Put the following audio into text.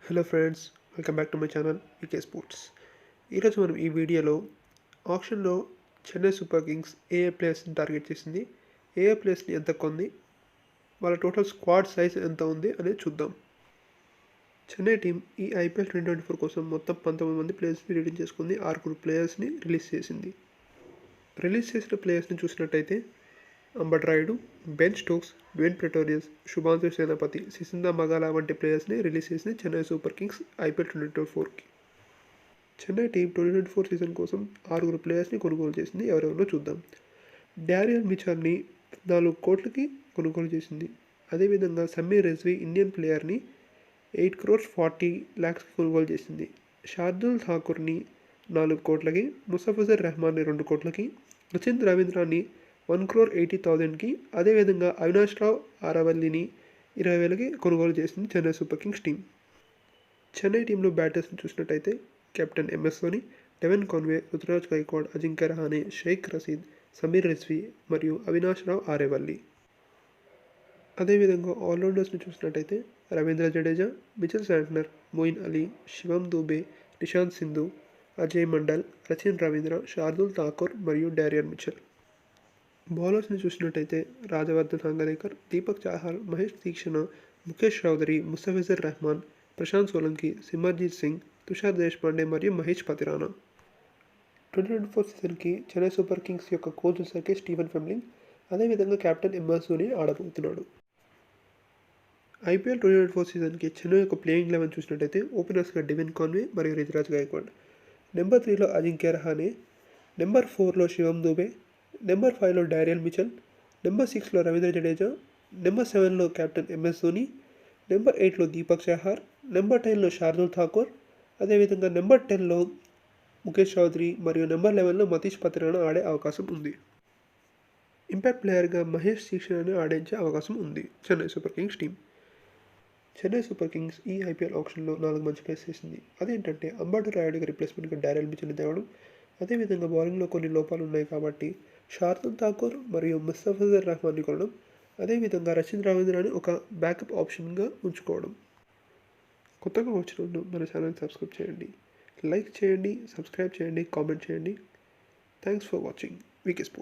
Hello friends, welcome back to my channel VK sports. ఈరోజు మనం ఈ వీడియోలో ఆక్షన్లో చెన్నై సూపర్ కింగ్స్ ఏ ప్లేయర్స్ని టార్గెట్ చేసింది, ఏ ప్లేయర్స్ని ఎంత కొంది, వాళ్ళ టోటల్ స్క్వాడ్ సైజ్ ఎంత ఉంది అనేది చూద్దాం. చెన్నై టీం ఈ ఐపీఎల్ 2024 కోసం మొత్తం 19 మంది ప్లేయర్స్ని రిలీజ్ చేసుకుంది. 6 ప్లేయర్స్ని రిలీజ్ చేసింది. రిలీజ్ చేసిన ప్లేయర్స్ని చూసినట్టయితే Ambati Rayudu, Ben Stokes, Dwaine Pretorius, Shubhranshu Senapati, Sisanda Magala వంటి ప్లేయర్స్ని రిలీజ్ చేసింది చెన్నై సూపర్ కింగ్స్ ఐపీఎల్ 2024కి. చెన్నై టీం 2024 సీజన్ కోసం 6 ప్లేయర్స్ని కొనుగోలు చేసింది. ఎవరెవరో చూద్దాం. డారియల్ మిచెల్ని 4 కోట్లకి కొనుగోలు చేసింది. అదేవిధంగా సమీర్ రిజ్వీ ఇండియన్ ప్లేయర్ని 8 crores 40 lakhsకి కొనుగోలు చేసింది. షార్దుల్ ఠాకూర్ని 4 కోట్లకి, ముస్తఫిజుర్ రెహమాన్ని 2 కోట్లకి, రచిన్ రవీంద్రాన్ని 1,80,000కి, అదేవిధంగా అవినాష్ రావు ఆరవల్లిని 20,000కి కొనుగోలు చేసింది Chennai super Kings team. Chennai టీంలో బ్యాటర్స్ని చూసినట్టయితే captain MS Dhoni, Devon Conway, Ruturaj Gaikwad, Ajinkya Rahane, Shaik Rasheed, Sameer Rizvi మరియు అవినాష్ రావు ఆరేవల్లి. అదేవిధంగా ఆల్రౌండర్స్ని చూసినట్టయితే రవీంద్ర జడేజా, మిచెల్ శాంట్నర్, మొయిన్ అలీ, శివం దూబే, నిషాంత్ సింధు, అజయ్ మండల్, రచిన్ రవీంద్ర, శార్దుల్ ఠాకూర్ మరియు డారియల్ మిచెల్. బౌలర్స్ని చూసినట్టయితే రాజవర్ధన్ హంగనేకర్, దీపక్ చాహర్, మహేష్ తీక్షణ, ముఖేష్ చౌదరి, ముస్తఫిజుర్ రెహమాన్, ప్రశాంత్ సోలంకి, సిమర్జీత్ సింగ్, తుషార్ దేశ్పాండే మరియు మహేష్ పతిరానా. 2024 సీజన్కి చెన్నై సూపర్ కింగ్స్ యొక్క కోచ్ వచ్చేసరికి స్టీఫెన్ ఫెమ్లింగ్, అదేవిధంగా కెప్టెన్ ఎంఎస్ ధోని ఆడబోతున్నాడు. ఐపీఎల్ 2024 సీజన్కి చెన్నై యొక్క ప్లేయింగ్ 11 చూసినట్టయితే ఓపెనర్స్గా డెవెన్ కాన్వే మరియు రుతురాజ్ గైక్వాడ్, నెంబర్ 3లో అజింక్య రహానే, నెంబర్ 4లో శివం దూబే, నెంబర్ 5లో డారియల్ మిచెల్, నెంబర్ 6లో రవీంద్ర జడేజా, నెంబర్ 7లో కెప్టెన్ ఎంఎస్ ధోని, నెంబర్ 8లో దీపక్ చాహర్, నెంబర్ 10లో శార్దుల్ ఠాకూర్, అదేవిధంగా నెంబర్ 10లో ముఖేష్ చౌదరి మరియు నెంబర్ 11లో మతీష్ పతిరానా ఆడే అవకాశం ఉంది. ఇంపాక్ట్ ప్లేయర్గా మహేష్ తీక్షణని ఆడించే అవకాశం ఉంది Chennai super Kings team. Chennai super Kings ఈ ఐపీఎల్ ఆక్షన్లో 4 మంచి ప్లేస్ చేసింది. అదేంటంటే అంబట్ రాయుడికి రిప్లేస్మెంట్గా డారియల్ మిచెల్ని తేవడం, అదేవిధంగా బౌలింగ్లో కొన్ని లోపాలు ఉన్నాయి కాబట్టి శార్దుల్ ఠాకూర్ మరియు ముస్తఫిజుర్ రెహమాన్ని కొనడం, అదేవిధంగా రచిన్ రవీంద్రాని ఒక బ్యాకప్ ఆప్షన్గా ఉంచుకోవడం. కొత్తగా వచ్చిన వాళ్ళు మన ఛానల్ సబ్స్క్రైబ్ చేయండి, లైక్ చేయండి, సబ్స్క్రైబ్ చేయండి, కామెంట్ చేయండి. Thanks for watching VK sports.